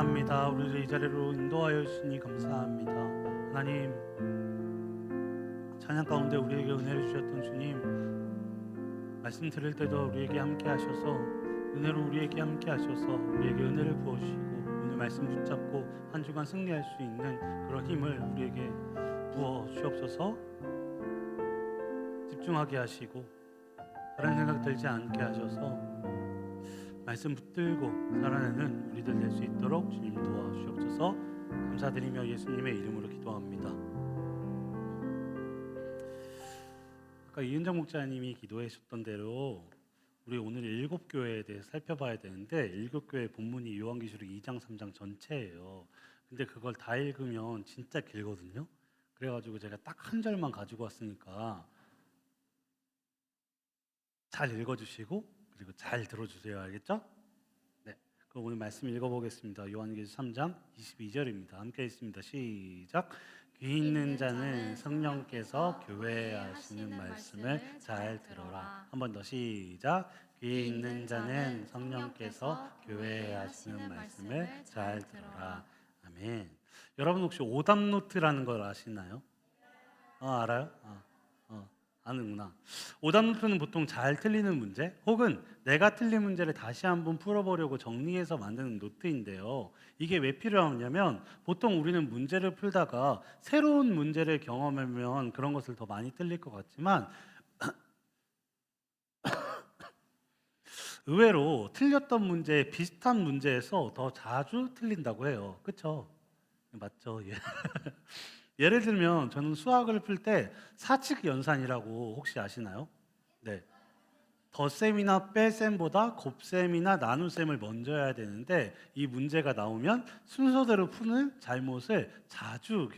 감사합니다. 우리를 이 자리로 인도하여 주시니 감사합니다. 하나님, 찬양 가운데 우리에게 은혜를 주셨던 주님, 말씀 들을 때도 우리에게 함께 하셔서 은혜로 우리에게 함께 하셔서 우리에게 은혜를 부어주시고 오늘 말씀 붙잡고 한 주간 승리할 수 있는 그런 힘을 우리에게 부어 주옵소서. 집중하게 하시고 다른 생각 들지 않게 하셔서 말씀 붙들고 살아내는 우리들 될 수 있도록 주님 도와주옵소서. 감사드리며 예수님의 이름으로 기도합니다. 아까 이은정 목사님이 기도해 주셨던 대로 우리 오늘 일곱 교회에 대해서 살펴봐야 되는데, 일곱 교회 본문이 요한계시록 2장 3장 전체예요. 근데 그걸 다 읽으면 진짜 길거든요. 그래가지고 제가 딱 한 절만 가지고 왔으니까 잘 읽어주시고 그리고 잘 들어주세요. 알겠죠? 네. 그럼 오늘 말씀 읽어보겠습니다. 요한계시록 3장 22절입니다. 함께 읽습니다. 시작. 귀 있는 자는 성령께서 교회에 하시는 말씀을 잘 들어라. 한 번 더 시작. 귀 있는 자는 성령께서 교회에 하시는 말씀을 잘 들어라. 아멘. 여러분 혹시 오답노트라는 걸 아시나요? 알아요? 아는구나. 오답노트는 보통 잘 틀리는 문제 혹은 내가 틀린 문제를 다시 한번 풀어보려고 정리해서 만드는 노트인데요. 이게 왜 필요하냐면 보통 우리는 문제를 풀다가 새로운 문제를 경험하면 그런 것을 더 많이 틀릴 것 같지만 의외로 틀렸던 문제, 비슷한 문제에서 더 자주 틀린다고 해요. 그렇죠? 맞죠? 예. 예를 들면 저는 수학을 풀 때 사칙 연산이라고 혹시 아시나요? 네. 덧셈이나 빼셈보다 곱셈이나 나눗셈을 먼저 해야 되는데 이 문제가 나오면 순서대로 푸는 잘못을 자주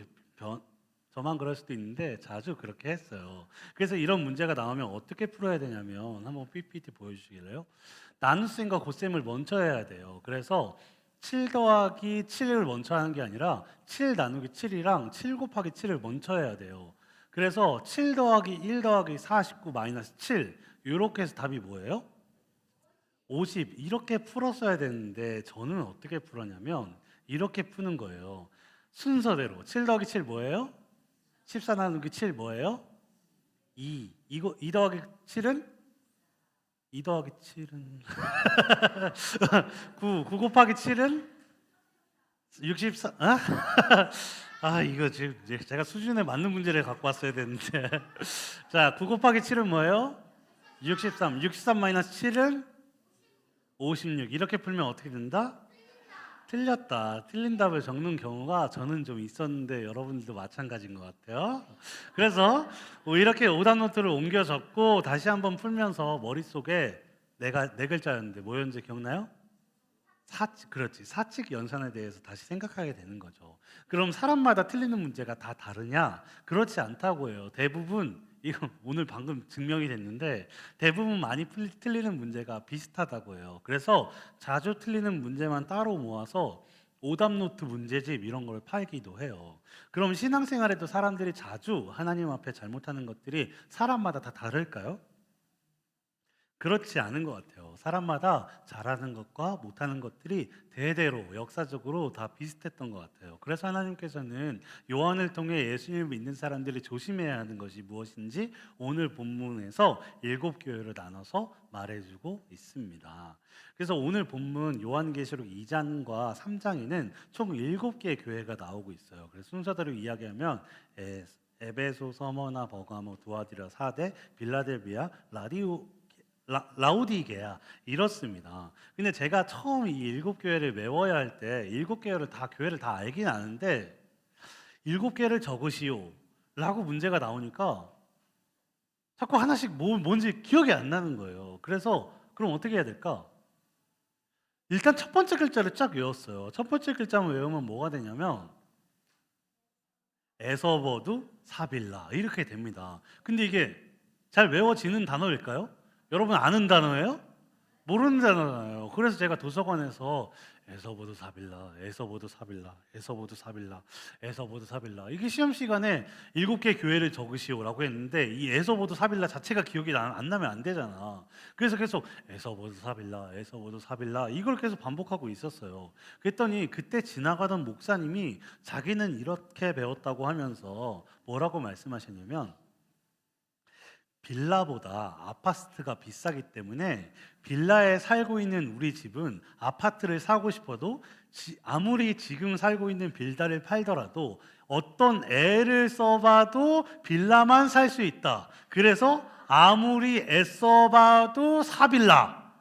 저만 그럴 수도 있는데 자주 그렇게 했어요. 그래서 이런 문제가 나오면 어떻게 풀어야 되냐면 한번 PPT 보여주시길래요? 나눗셈과 곱셈을 먼저 해야 돼요. 그래서 7 더하기 7을 먼저 하는 게 아니라 7 나누기 7이랑 7 곱하기 7을 먼저 해야 돼요. 그래서 7 더하기 1 더하기 49 마이너스 7 이렇게 해서 답이 뭐예요? 50 이렇게 풀었어야 되는데 저는 어떻게 풀었냐면 이렇게 푸는 거예요. 순서대로 7 더하기 7 뭐예요? 14 나누기 7 뭐예요? 2 이거 2 더하기 7은? 2 더하기 7은 9 곱하기 7은 64. 이거 지금 제가 수준에 맞는 문제를 갖고 왔어야 되는데 자, 9 곱하기 7은 뭐예요? 63 마이너스 7은 56 이렇게 풀면 어떻게 된다? 틀렸다. 틀린 답을 적는 경우가 저는 좀 있었는데 여러분들도 마찬가지인 것 같아요. 그래서 이렇게 오답 노트를 옮겨 적고 다시 한번 풀면서 머릿속에 내가 네 글자였는데 뭐였는지 기억나요? 그렇지. 사칙 연산에 대해서 다시 생각하게 되는 거죠. 그럼 사람마다 틀리는 문제가 다 다르냐? 그렇지 않다고 해요. 대부분 이거 오늘 방금 증명이 됐는데 대부분 많이 틀리는 문제가 비슷하다고 해요. 그래서 자주 틀리는 문제만 따로 모아서 오답노트 문제집 이런 걸 팔기도 해요. 그럼 신앙생활에도 사람들이 자주 하나님 앞에 잘못하는 것들이 사람마다 다 다를까요? 그렇지 않은 것 같아요. 사람마다 잘하는 것과 못하는 것들이 대대로 역사적으로 다 비슷했던 것 같아요. 그래서 하나님께서는 요한을 통해 예수님을 믿는 사람들이 조심해야 하는 것이 무엇인지 오늘 본문에서 7교회로 나눠서 말해주고 있습니다. 그래서 오늘 본문 요한계시록 2장과 3장에는 총 7개의 교회가 나오고 있어요. 그래서 순서대로 이야기하면 에베소, 서머나, 버가모, 두아디라, 사대, 빌라델비아, 라우디게아 이렇습니다. 근데 제가 처음 이 7교회를 외워야 할 때 7교회를 다 교회를 다 알긴 아는데 7개를 적으시오 라고 문제가 나오니까 자꾸 하나씩 뭔지 기억이 안 나는 거예요. 그래서 그럼 어떻게 해야 될까? 일단 첫 번째 글자를 쫙 외웠어요. 첫 번째 글자만 외우면 뭐가 되냐면 에서버두 사빌라 이렇게 됩니다. 근데 이게 잘 외워지는 단어일까요? 여러분 아는 단어예요? 모르는 단어잖아요. 그래서 제가 도서관에서 에서보드 사빌라, 에서보드 사빌라, 에서보드 사빌라, 에서보드 사빌라, 이게 시험 시간에 7개 교회를 적으시오라고 했는데 이 에서보드 사빌라 자체가 기억이 안 나면 안 되잖아. 그래서 계속 에서보드 사빌라, 에서보드 사빌라 이걸 계속 반복하고 있었어요. 그랬더니 그때 지나가던 목사님이 자기는 이렇게 배웠다고 하면서 뭐라고 말씀하셨냐면, 빌라보다 아파트가 비싸기 때문에 빌라에 살고 있는 우리 집은 아파트를 사고 싶어도 아무리 지금 살고 있는 빌라를 팔더라도 어떤 애를 써봐도 빌라만 살 수 있다. 그래서 아무리 애써봐도 사빌라.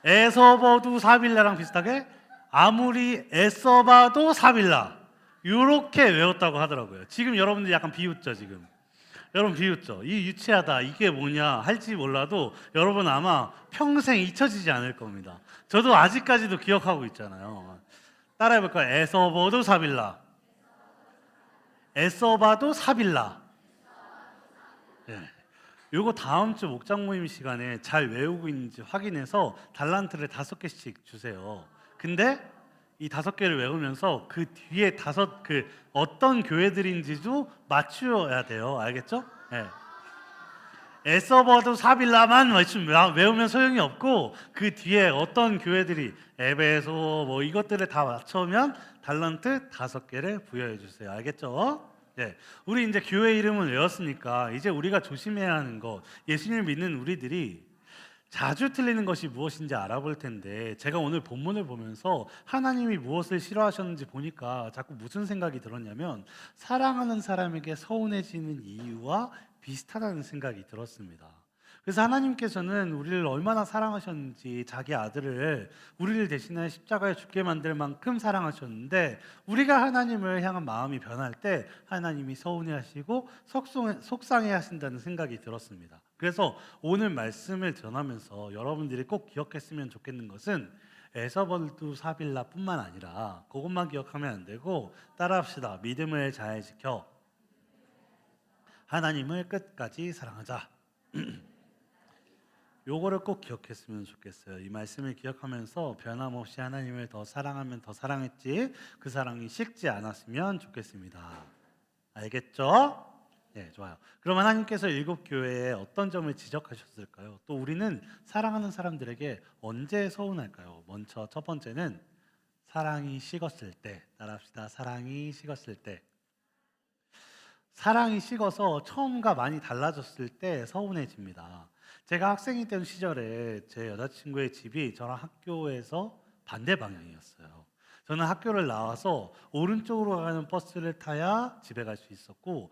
애써봐도 사빌라랑 비슷하게 아무리 애써봐도 사빌라. 이렇게 외웠다고 하더라고요. 지금 여러분들 약간 비웃죠 지금. 여러분 비웃죠? 이 유치하다 이게 뭐냐 할지 몰라도 여러분 아마 평생 잊혀지지 않을 겁니다. 저도 아직까지도 기억하고 있잖아요. 따라해볼까요? 애써봐도 사빌라, 애써봐도 사빌라. 예. 요거 다음 주 목장 모임 시간에 잘 외우고 있는지 확인해서 달란트를 5개씩 주세요. 근데 이 5개를 외우면서 그 뒤에 그 어떤 교회들인지도 맞추어야 돼요. 알겠죠? 네. 에서버도 사빌라만 외우면 소용이 없고 그 뒤에 어떤 교회들이 에베소 뭐 이것들을 다 맞추면 달란트 5개를 부여해 주세요. 알겠죠? 네. 우리 이제 교회 이름을 외웠으니까 이제 우리가 조심해야 하는 것, 예수님을 믿는 우리들이 자주 틀리는 것이 무엇인지 알아볼 텐데, 제가 오늘 본문을 보면서 하나님이 무엇을 싫어하셨는지 보니까 자꾸 무슨 생각이 들었냐면 사랑하는 사람에게 서운해지는 이유와 비슷하다는 생각이 들었습니다. 그래서 하나님께서는 우리를 얼마나 사랑하셨는지 자기 아들을 우리를 대신해 십자가에 죽게 만들 만큼 사랑하셨는데, 우리가 하나님을 향한 마음이 변할 때 하나님이 서운해하시고 속상해하신다는 생각이 들었습니다. 그래서 오늘 말씀을 전하면서 여러분들이 꼭 기억했으면 좋겠는 것은 에서버드 사빌라뿐만 아니라 그것만 기억하면 안 되고 따라합시다. 믿음을 잘 지켜 하나님을 끝까지 사랑하자. 요거를 꼭 기억했으면 좋겠어요. 이 말씀을 기억하면서 변함없이 하나님을 더 사랑하면 더 사랑했지, 그 사랑이 식지 않았으면 좋겠습니다. 알겠죠? 네, 좋아요. 그럼 하나님께서 7교회에 어떤 점을 지적하셨을까요? 또 우리는 사랑하는 사람들에게 언제 서운할까요? 먼저 첫 번째는 사랑이 식었을 때. 따라합시다. 사랑이 식었을 때. 사랑이 식어서 처음과 많이 달라졌을 때 서운해집니다. 제가 학생이 된 시절에 제 여자친구의 집이 저랑 학교에서 반대 방향이었어요. 저는 학교를 나와서 오른쪽으로 가는 버스를 타야 집에 갈 수 있었고,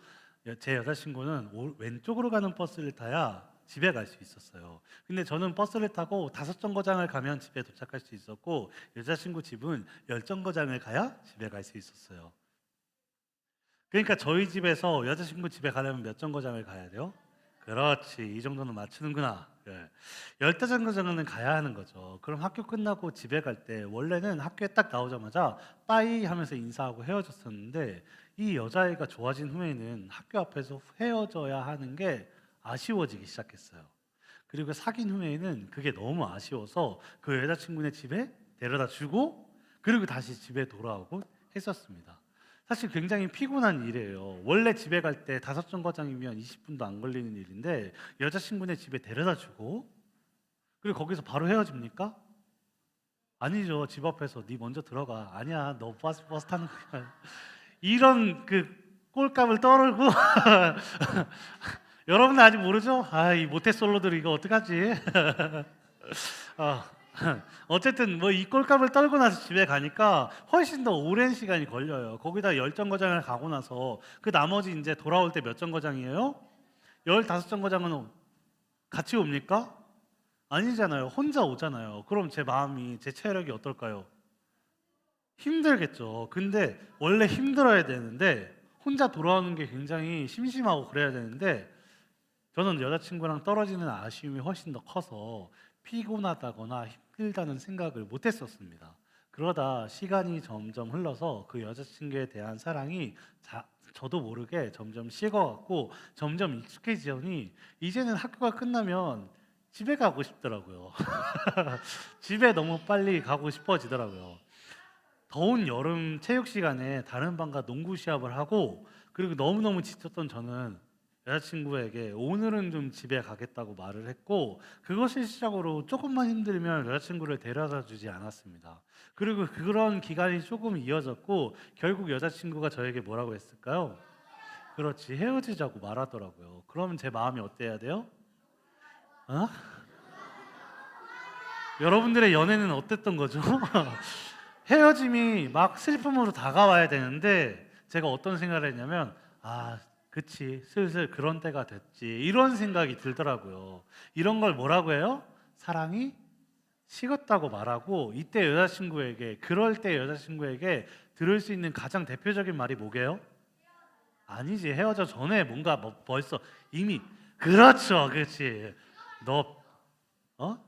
제 여자친구는 왼쪽으로 가는 버스를 타야 집에 갈 수 있었어요. 근데 저는 버스를 타고 5정거장을 가면 집에 도착할 수 있었고, 여자친구 집은 10정거장을 가야 집에 갈 수 있었어요. 그러니까 저희 집에서 여자친구 집에 가려면 몇 정거장을 가야 돼요? 그렇지, 이 정도는 맞추는구나. 네. 15정거장은 가야 하는 거죠. 그럼 학교 끝나고 집에 갈 때 원래는 학교에 딱 나오자마자 빠이 하면서 인사하고 헤어졌었는데, 이 여자애가 좋아진 후에는 학교 앞에서 헤어져야 하는 게 아쉬워지기 시작했어요. 그리고 사귄 후에는 그게 너무 아쉬워서 그 여자친구네 집에 데려다 주고 그리고 다시 집에 돌아오고 했었습니다. 사실 굉장히 피곤한 일이에요. 원래 집에 갈 때 5정거장이면 20분도 안 걸리는 일인데 여자친구네 집에 데려다 주고 그리고 거기서 바로 헤어집니까? 아니죠. 집 앞에서 네 먼저 들어가. 아니야, 너 버스 타는 거야. 이런 그 꼴값을 떨고 여러분은 아직 모르죠? 이 모태솔로들 이거 어떡하지? 어쨌든 뭐 이 꼴값을 떨고 나서 집에 가니까 훨씬 더 오랜 시간이 걸려요. 거기다 10정거장을 가고 나서 그 나머지 이제 돌아올 때 몇 정거장이에요? 15정거장은 같이 옵니까? 아니잖아요. 혼자 오잖아요. 그럼 제 마음이, 제 체력이 어떨까요? 힘들겠죠. 근데 원래 힘들어야 되는데 혼자 돌아오는 게 굉장히 심심하고 그래야 되는데 저는 여자친구랑 떨어지는 아쉬움이 훨씬 더 커서 피곤하다거나 힘들다는 생각을 못 했었습니다. 그러다 시간이 점점 흘러서 그 여자친구에 대한 사랑이 저도 모르게 점점 식어갔고 점점 익숙해지더니 이제는 학교가 끝나면 집에 가고 싶더라고요. 집에 너무 빨리 가고 싶어지더라고요. 더운 여름 체육 시간에 다른 반과 농구 시합을 하고 그리고 너무너무 지쳤던 저는 여자친구에게 오늘은 좀 집에 가겠다고 말을 했고 그것을 시작으로 조금만 힘들면 여자친구를 데려다 주지 않았습니다. 그리고 그런 기간이 조금 이어졌고 결국 여자친구가 저에게 뭐라고 했을까요? 그렇지, 헤어지자고 말하더라고요. 그러면 제 마음이 어때야 돼요? 어? 여러분들의 연애는 어땠던 거죠? 헤어짐이 막 슬픔으로 다가와야 되는데 제가 어떤 생각을 했냐면 그치, 슬슬 그런 때가 됐지 이런 생각이 들더라고요. 이런 걸 뭐라고 해요? 사랑이 식었다고 말하고 이때 여자친구에게 그럴 때 여자친구에게 들을 수 있는 가장 대표적인 말이 뭐게요? 아니지, 헤어져 전에 뭔가 벌써 이미 그렇죠, 그렇지. 너 어?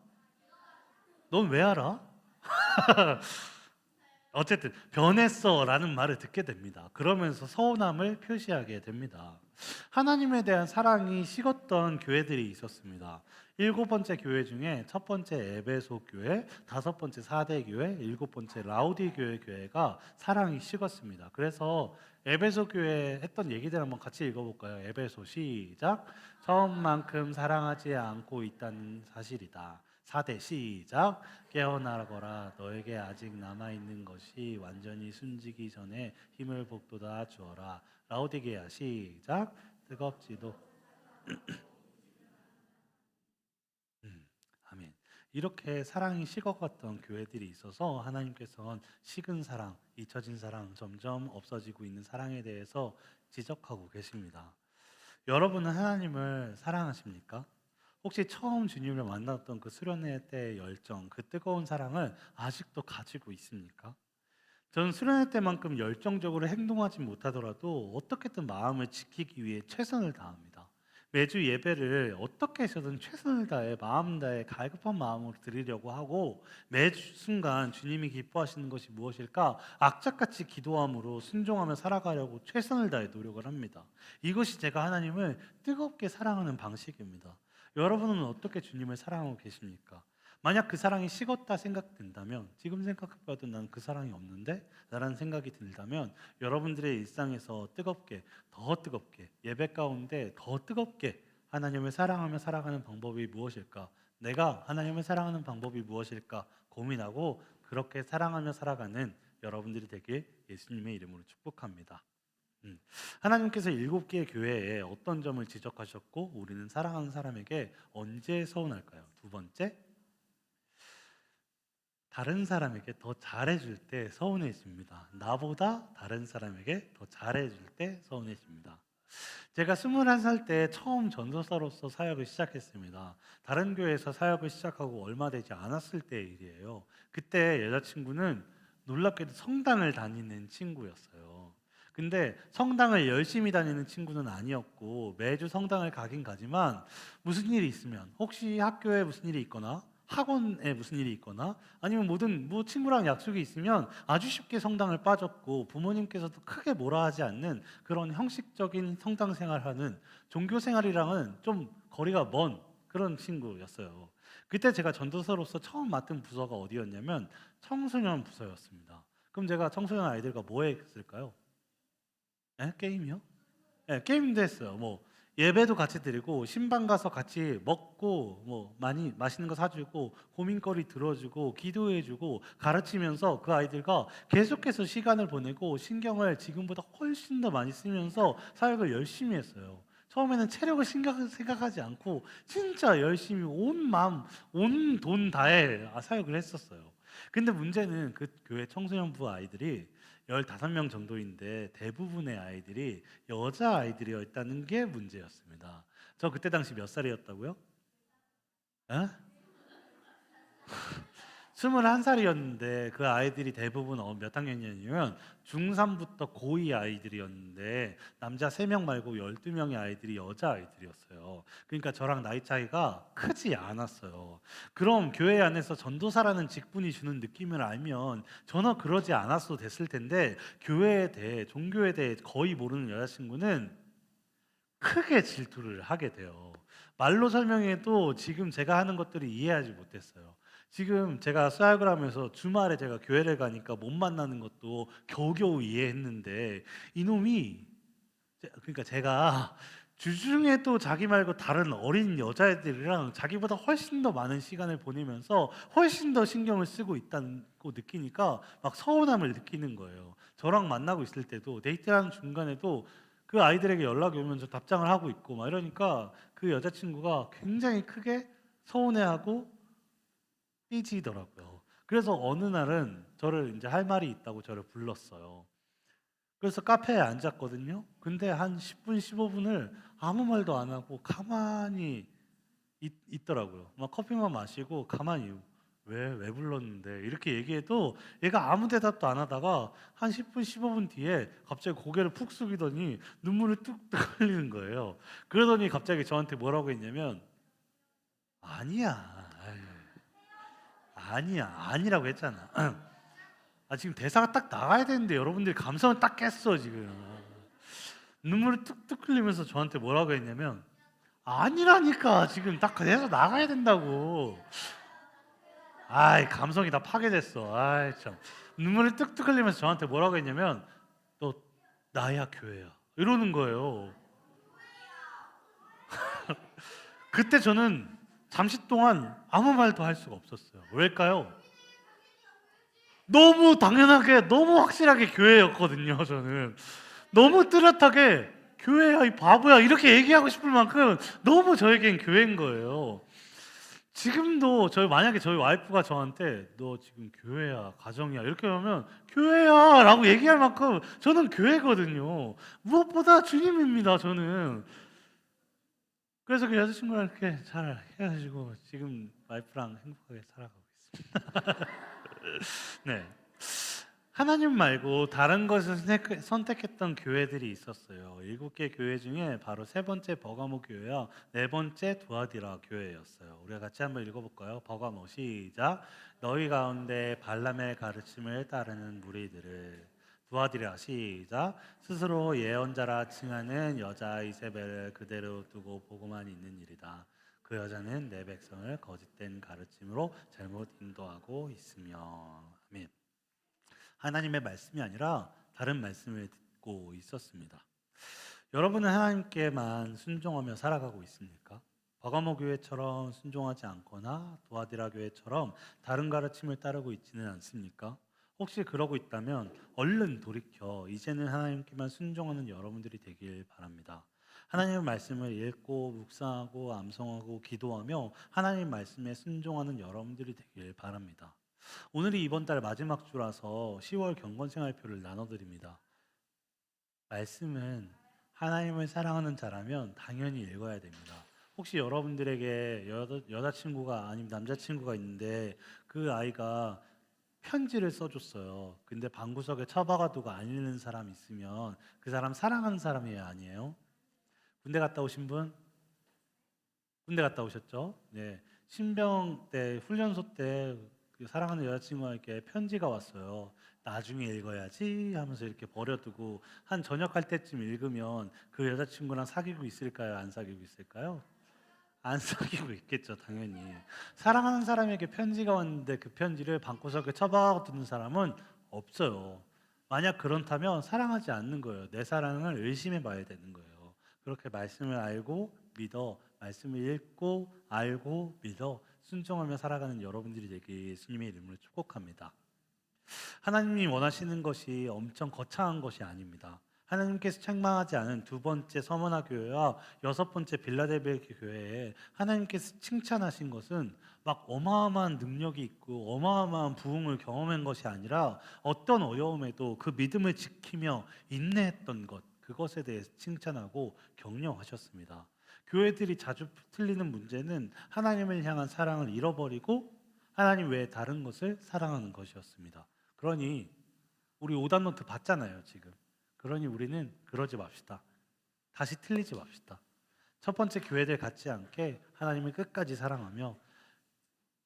넌 왜 알아? 어쨌든 변했어라는 말을 듣게 됩니다. 그러면서 서운함을 표시하게 됩니다. 하나님에 대한 사랑이 식었던 교회들이 있었습니다. 일곱 번째 교회 중에 첫 번째 에베소 교회, 다섯 번째 사대 교회, 일곱 번째 라우디 교회가 사랑이 식었습니다. 그래서 에베소 교회 했던 얘기들 한번 같이 읽어볼까요? 에베소 시작. 처음만큼 사랑하지 않고 있다는 사실이다. 4대 시작. 깨어나거라. 너에게 아직 남아있는 것이 완전히 숨지기 전에 힘을 복돋아 주어라. 라오디게아 시작. 뜨겁지도 아멘. 이렇게 사랑이 식어갔던 교회들이 있어서 하나님께서는 식은 사랑, 잊혀진 사랑, 점점 없어지고 있는 사랑에 대해서 지적하고 계십니다. 여러분은 하나님을 사랑하십니까? 혹시 처음 주님을 만났던 그 수련회 때의 열정, 그 뜨거운 사랑을 아직도 가지고 있습니까? 저는 수련회 때만큼 열정적으로 행동하지 못하더라도 어떻게든 마음을 지키기 위해 최선을 다합니다. 매주 예배를 어떻게 해서든 최선을 다해 마음 다해 갈급한 마음으로 드리려고 하고 매 순간 주님이 기뻐하시는 것이 무엇일까 악착같이 기도함으로 순종하며 살아가려고 최선을 다해 노력을 합니다. 이것이 제가 하나님을 뜨겁게 사랑하는 방식입니다. 여러분은 어떻게 주님을 사랑하고 계십니까? 만약 그 사랑이 식었다 생각된다면 지금 생각해봐도 난 그 사랑이 없는데? 라는 생각이 들다면 여러분들의 일상에서 더 뜨겁게 예배 가운데 더 뜨겁게 하나님을 사랑하며 살아가는 방법이 무엇일까? 내가 하나님을 사랑하는 방법이 무엇일까? 고민하고 그렇게 사랑하며 살아가는 여러분들이 되길 예수님의 이름으로 축복합니다. 하나님께서 7개의 교회에 어떤 점을 지적하셨고 우리는 사랑하는 사람에게 언제 서운할까요? 두 번째, 다른 사람에게 더 잘해줄 때 서운해집니다. 나보다 다른 사람에게 더 잘해줄 때 서운해집니다. 제가 21살 때 처음 전도사로서 사역을 시작했습니다. 다른 교회에서 사역을 시작하고 얼마 되지 않았을 때의 일이에요. 그때 여자친구는 놀랍게도 성당을 다니는 친구였어요. 근데 성당을 열심히 다니는 친구는 아니었고 매주 성당을 가긴 가지만 무슨 일이 있으면 혹시 학교에 무슨 일이 있거나 학원에 무슨 일이 있거나 아니면 뭐 친구랑 약속이 있으면 아주 쉽게 성당을 빠졌고 부모님께서도 크게 뭐라 하지 않는 그런 형식적인 성당 생활하는 종교 생활이랑은 좀 거리가 먼 그런 친구였어요. 그때 제가 전도사로서 처음 맡은 부서가 어디였냐면 청소년 부서였습니다. 그럼 제가 청소년 아이들과 뭐 했을까요? 게임이요? 게임도 했어요. 뭐 예배도 같이 드리고 신방 가서 같이 먹고 뭐 많이 맛있는 거 사주고 고민거리 들어주고 기도해주고 가르치면서 그 아이들과 계속해서 시간을 보내고 신경을 지금보다 훨씬 더 많이 쓰면서 사역을 열심히 했어요. 처음에는 체력을 생각하지 않고 진짜 열심히 온 마음, 온 돈 다해 사역을 했었어요. 근데 문제는 그 교회 청소년부 아이들이 15명 정도인데 대부분의 아이들이 여자 아이들이었다는 게 문제였습니다. 저 그때 당시 몇 살이었다고요? 에? 21살이었는데 그 아이들이 대부분 몇 학년이냐면 중3부터 고2 아이들이었는데 남자 3명 말고 12명의 아이들이 여자 아이들이었어요. 그러니까 저랑 나이 차이가 크지 않았어요. 그럼 교회 안에서 전도사라는 직분이 주는 느낌을 알면 전혀 그러지 않았어도 됐을 텐데 교회에 대해 종교에 대해 거의 모르는 여자친구는 크게 질투를 하게 돼요. 말로 설명해도 지금 제가 하는 것들을 이해하지 못했어요. 지금 제가 사역을 하면서 주말에 제가 교회를 가니까 못 만나는 것도 겨우겨우 이해했는데 이놈이 그러니까 제가 주중에도 자기 말고 다른 어린 여자애들이랑 자기보다 훨씬 더 많은 시간을 보내면서 훨씬 더 신경을 쓰고 있다고 느끼니까 막 서운함을 느끼는 거예요. 저랑 만나고 있을 때도 데이트하는 중간에도 그 아이들에게 연락이 오면 저 답장을 하고 있고 막 이러니까 그 여자친구가 굉장히 크게 서운해하고 삐지더라고요. 그래서 어느 날은 저를 이제 할 말이 있다고 저를 불렀어요. 그래서 카페에 앉았거든요. 근데 한 10분, 15분을 아무 말도 안 하고 가만히 있더라고요. 막 커피만 마시고 가만히 왜 불렀는데 이렇게 얘기해도 얘가 아무 대답도 안 하다가 한 10분, 15분 뒤에 갑자기 고개를 푹 숙이더니 눈물을 뚝뚝 흘리는 거예요. 그러더니 갑자기 저한테 뭐라고 했냐면 아니야. 아유, 아니야. 아니라고 했잖아. 지금 대사가 딱 나가야 되는데 여러분들이 감성을 딱 깼어 지금. 눈물을 뚝뚝 흘리면서 저한테 뭐라고 했냐면 아니라니까 지금 딱 대사 나가야 된다고. 감성이 다 파괴됐어. 참. 눈물을 뚝뚝 흘리면서 저한테 뭐라고 했냐면 너 나야 교회야 이러는 거예요. 그때 저는 잠시 동안 아무 말도 할 수가 없었어요. 왜일까요? 너무 당연하게 너무 확실하게 교회였거든요. 저는 너무 뚜렷하게 교회야 이 바보야 이렇게 얘기하고 싶을 만큼 너무 저에겐 교회인 거예요. 지금도 만약에 저희 와이프가 저한테 너 지금 교회야 가정이야 이렇게 하면 교회야 라고 얘기할 만큼 저는 교회거든요. 무엇보다 주님입니다. 저는 그래서 그 여자친구랑 이렇게 잘 해가지고 지금 와이프랑 행복하게 살아가고 있습니다. 네. 하나님 말고 다른 것을 선택했던 교회들이 있었어요. 7개 교회 중에 바로 세 번째 버가모 교회와 네 번째 두아디라 교회였어요. 우리가 같이 한번 읽어볼까요? 버가모 시작. 너희 가운데 발람의 가르침을 따르는 무리들을. 두아디라 시작. 스스로 예언자라 칭하는 여자 이세벨을 그대로 두고 보고만 있는 일이다. 그 여자는 내 백성을 거짓된 가르침으로 잘못 인도하고 있으며. 아멘. 하나님의 말씀이 아니라 다른 말씀을 듣고 있었습니다. 여러분은 하나님께만 순종하며 살아가고 있습니까? 버가모 교회처럼 순종하지 않거나 도아디라 교회처럼 다른 가르침을 따르고 있지는 않습니까? 혹시 그러고 있다면 얼른 돌이켜 이제는 하나님께만 순종하는 여러분들이 되길 바랍니다. 하나님의 말씀을 읽고 묵상하고 암송하고 기도하며 하나님 말씀에 순종하는 여러분들이 되길 바랍니다. 오늘이 이번 달 마지막 주라서 10월 경건생활표를 나눠드립니다. 말씀은 하나님을 사랑하는 자라면 당연히 읽어야 됩니다. 혹시 여러분들에게 여자친구가 아니면 남자친구가 있는데 그 아이가 편지를 써줬어요. 근데 방구석에 처박아두고 안 읽는 사람 있으면 그 사람 사랑하는 사람이에요, 아니에요? 군대 갔다 오신 분? 군대 갔다 오셨죠? 네. 신병 때 훈련소 때 그 사랑하는 여자친구에게 편지가 왔어요. 나중에 읽어야지 하면서 이렇게 버려두고 한 저녁 할 때쯤 읽으면 그 여자친구랑 사귀고 있을까요? 안 사귀고 있을까요? 안 사귀고 있겠죠, 당연히. 사랑하는 사람에게 편지가 왔는데 그 편지를 방구석에 처박아 두는 사람은 없어요. 만약 그렇다면 사랑하지 않는 거예요. 내 사랑을 의심해 봐야 되는 거예요. 그렇게 말씀을 알고 믿어, 말씀을 읽고 알고 믿어 순종하며 살아가는 여러분들이 되길 예수님의 이름으로 축복합니다. 하나님이 원하시는 것이 엄청 거창한 것이 아닙니다. 하나님께서 책망하지 않은 두 번째 서머나 교회와 여섯 번째 빌라델비아 교회에 하나님께서 칭찬하신 것은 막 어마어마한 능력이 있고 어마어마한 부흥을 경험한 것이 아니라 어떤 어려움에도 그 믿음을 지키며 인내했던 것, 그것에 대해서 칭찬하고 격려하셨습니다. 교회들이 자주 틀리는 문제는 하나님을 향한 사랑을 잃어버리고 하나님 외에 다른 것을 사랑하는 것이었습니다. 그러니 우리 오답노트 봤잖아요 지금. 그러니 우리는 그러지 맙시다. 다시 틀리지 맙시다. 첫 번째 교회들 같지 않게 하나님을 끝까지 사랑하며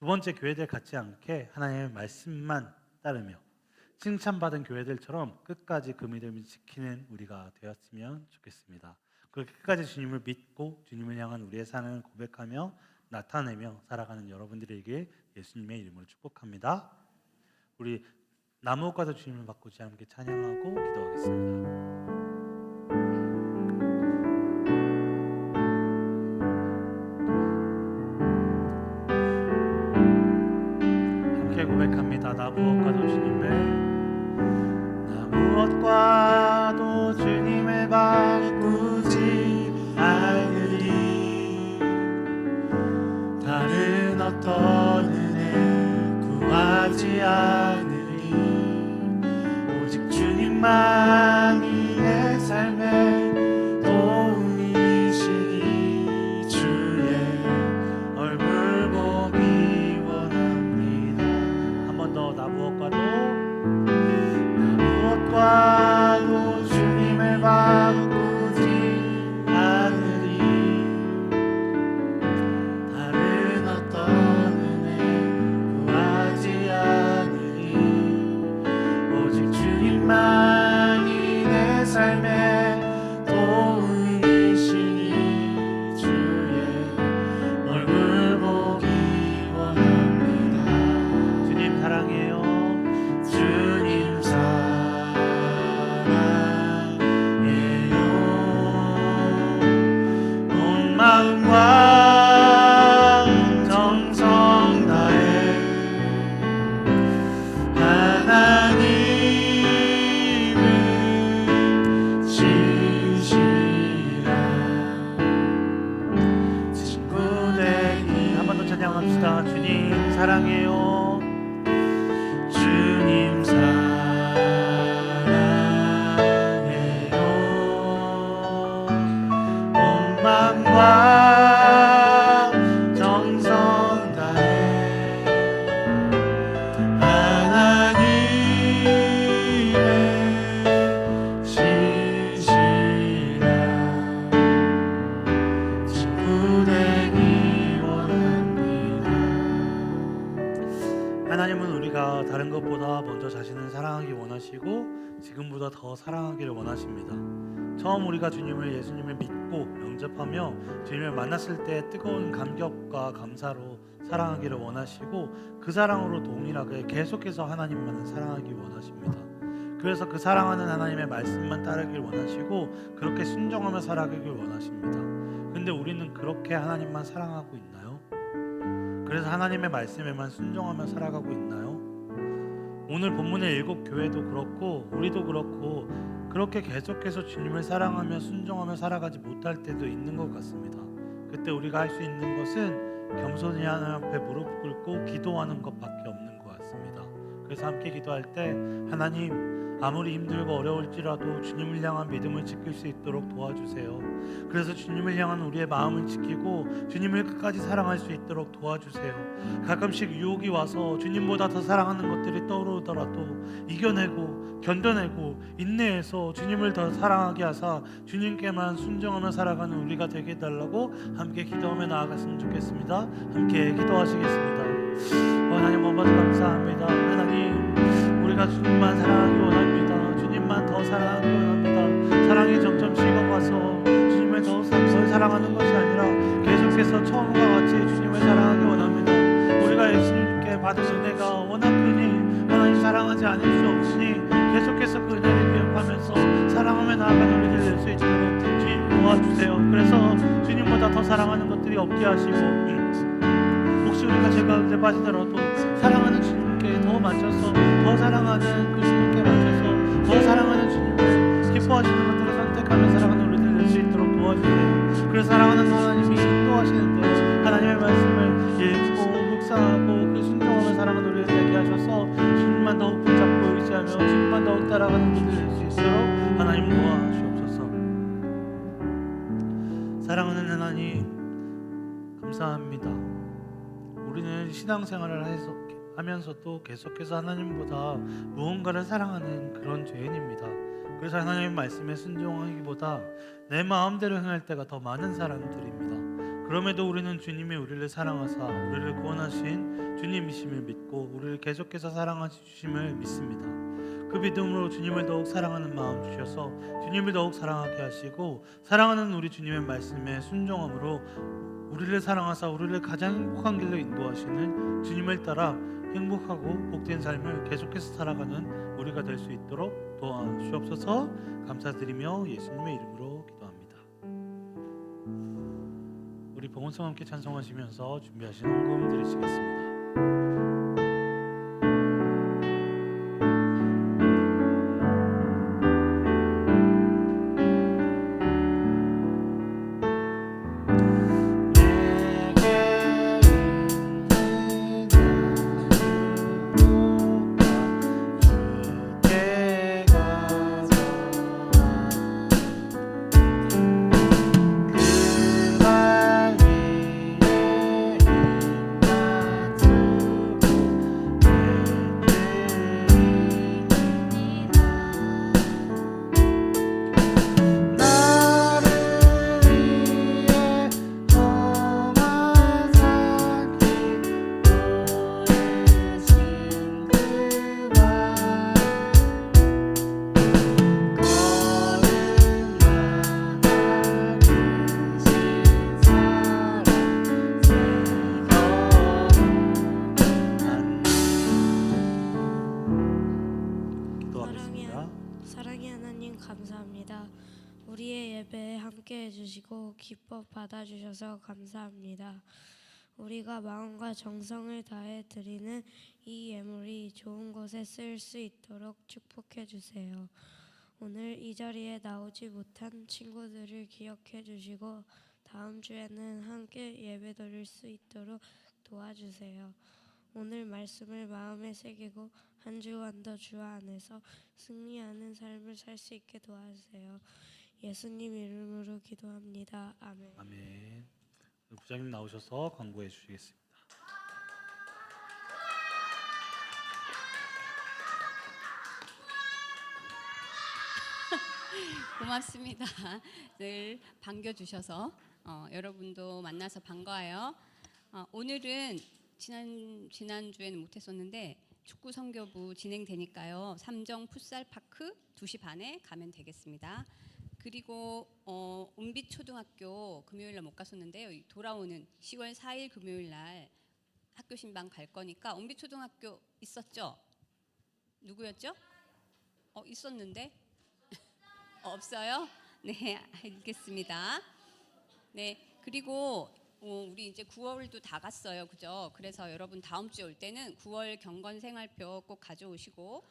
두 번째 교회들 같지 않게 하나님의 말씀만 따르며 칭찬받은 교회들처럼 끝까지 그 믿음을 지키는 우리가 되었으면 좋겠습니다. 그렇게 끝까지 주님을 믿고 주님을 향한 우리의 삶을 고백하며 나타내며 살아가는 여러분들에게 예수님의 이름으로 축복합니다. 우리 나무옷과도 주님을 바꾸지 함께 찬양하고 기도하겠습니다. 고백합니다. 나 무엇과도 주님을 바꾸지 않으리. 다른 어떤 은혜 구하지 않으리. 오직 주님만이 내 삶의 도움이시니 주의 얼굴 보기 원합니다. 한 번 더. 나 무엇과도 주님을 바꾸지 않으리. 다른 어떤 은혜 구하지 않으리. 오직 주님만이 내 삶의 도움이시니 주의 얼굴 보기 원합니다. 주님 사랑해요. 주님 사랑해요. 온 마음과 정성 다해 하나님을 신실한 친구 되기. 한 번 더 찬양합시다. 주님 사랑해요. 주님 사랑해요. 온 마음과 정성 다해 하나님의 신실한 친구 되기 원합니다. 하나님은 우리가 다른 것보다 먼저 자신을 사랑하기 원하시고 지금보다 더 사랑하기를 원하십니다. 처음 우리가 예수님을 믿고 영접하며 주님을 만났을 때 뜨거운 감격과 감사로 사랑하기를 원하시고 그 사랑으로 동일하게 계속해서 하나님만을 사랑하기 원하십니다. 그래서 그 사랑하는 하나님의 말씀만 따르길 원하시고 그렇게 순종하며 살아가길 원하십니다. 근데 우리는 그렇게 하나님만 사랑하고 있나요? 그래서 하나님의 말씀에만 순종하며 살아가고 있나요? 오늘 본문의 7교회도 그렇고 우리도 그렇고 그렇게 계속해서 주님을 사랑하며 순종하며 살아가지 못할 때도 있는 것 같습니다. 그때 우리가 할 수 있는 것은 겸손히 하나님 앞에 무릎 꿇고 기도하는 것밖에 없는 것 같습니다. 그래서 함께 기도할 때 하나님, 아무리 힘들고 어려울지라도 주님을 향한 믿음을 지킬 수 있도록 도와주세요. 그래서 주님을 향한 우리의 마음을 지키고 주님을 끝까지 사랑할 수 있도록 도와주세요. 가끔씩 유혹이 와서 주님보다 더 사랑하는 것들이 떠오르더라도 이겨내고 견뎌내고 인내해서 주님을 더 사랑하게 하사 주님께만 순종하며 살아가는 우리가 되게 해달라고 함께 기도하며 나아갔으면 좋겠습니다. 함께 기도하시겠습니다. 하나님 아버지 감사합니다. 하나님, 우리가 주님만 사랑하기 원합니다. 주님만 더 사랑하기 원합니다. 사랑이 점점 식어가서 주님을 더 사랑하는 것이 아니라 계속해서 처음과 같이 주님을 사랑하기 원합니다. 우리가 예수님께 받은 은혜가 워낙 크니 하나님 사랑하지 않을 수 없으니 계속해서 그 은혜를 기억하면서 사랑하며 나아가는 우리들 될 수 있도록 주님 도와주세요. 그래서 주님보다 더 사랑하는 것들이 없게 하시고 혹시 우리가 죄 가운데 빠지더라도 사랑하는 주님께 더 맞춰서 더 사랑하는 그 주님께 맞춰서 더 사랑하는 주님을 기뻐하시는 것들을 선택하며 살아가는 우리들 될 수 있도록 도와주세요. 그래서 사랑하는 하나님이 인도하시는데 하나님의 말씀을 읽고 묵상하고 그 순종하며 살아가는 우리들 되게 하셔서 주님만 더욱 붙잡고 의지하며 주님만 더욱 따라가는 우리들 될 수 있도록 하나님 도와주옵소서. 사랑하는 하나님 감사합니다. 우리는 신앙생활을 하면서도 계속해서 하나님보다 무언가를 사랑하는 그런 죄인입니다. 그래서 하나님의 말씀에 순종하기보다 내 마음대로 행할 때가 더 많은 사람들입니다. 그럼에도 우리는 주님이 우리를 사랑하사 우리를 구원하신 주님이심을 믿고 우리를 계속해서 사랑하심을 믿습니다. 그 믿음으로 주님을 더욱 사랑하는 마음 주셔서 주님을 더욱 사랑하게 하시고 사랑하는 우리 주님의 말씀에 순종함으로 우리를 사랑하사 우리를 가장 행복한 길로 인도하시는 주님을 따라 행복하고 복된 삶을 계속해서 살아가는 우리가 될 수 있도록 도와주옵소서. 감사드리며 예수님의 이름으로 기도합니다. 우리 봉헌성 함께 찬송하시면서 준비하신 헌금 드리시겠습니다. 사랑의 하나님 감사합니다. 우리의 예배에 함께 해주시고 기뻐 받아주셔서 감사합니다. 우리가 마음과 정성을 다해 드리는 이 예물이 좋은 곳에 쓰일 수 있도록 축복해 주세요. 오늘 이 자리에 나오지 못한 친구들을 기억해 주시고 다음 주에는 함께 예배 드릴 수 있도록 도와주세요. 오늘 말씀을 마음에 새기고 한 주간도 주 안에서 승리하는 삶을 살 수 있게 도와주세요. 예수님 이름으로 기도합니다. 아멘. 아멘. 부장님 나오셔서 광고해 주시겠습니다. 고맙습니다. 늘 반겨주셔서 여러분도 만나서 반가워요. 오늘은 지난주에는 못했었는데 축구 선교부 진행되니까요. 삼정 풋살파크 2시 반에 가면 되겠습니다. 그리고 은빛초등학교 금요일날 못 갔었는데요. 돌아오는 10월 4일 금요일날 학교 신방 갈 거니까 은빛초등학교 있었죠? 누구였죠? 있었는데? 없어요? 네, 알겠습니다. 네, 그리고 우리 이제 9월도 다 갔어요, 그죠? 그래서 여러분 다음 주에 올 때는 9월 경건생활표 꼭 가져오시고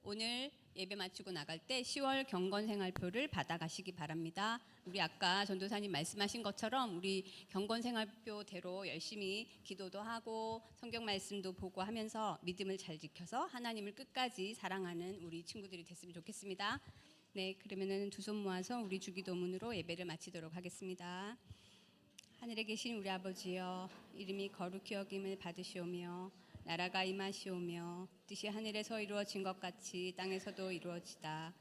오늘 예배 마치고 나갈 때 10월 경건생활표를 받아가시기 바랍니다. 우리 아까 전도사님 말씀하신 것처럼 우리 경건생활표대로 열심히 기도도 하고 성경 말씀도 보고 하면서 믿음을 잘 지켜서 하나님을 끝까지 사랑하는 우리 친구들이 됐으면 좋겠습니다. 네, 그러면은 두 손 모아서 우리 주기도문으로 예배를 마치도록 하겠습니다. 하늘에 계신 우리 아버지여, 이름이 거룩히 여김을 받으시오며 나라가 임하시오며 뜻이 하늘에서 이루어진 것 같이 땅에서도 이루어지다.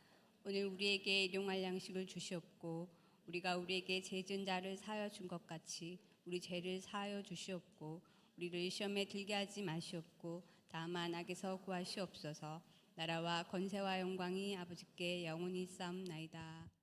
오늘 우리에게 일용할 양식을 주시옵고 우리가 우리에게 죄진 자를 사하여 준 것 같이 우리 죄를 사하여 주시옵고 우리를 시험에 들게 하지 마시옵고 다만 악에서 구하시옵소서. 나라와 권세와 영광이 아버지께 영원히 쌓옵나이다.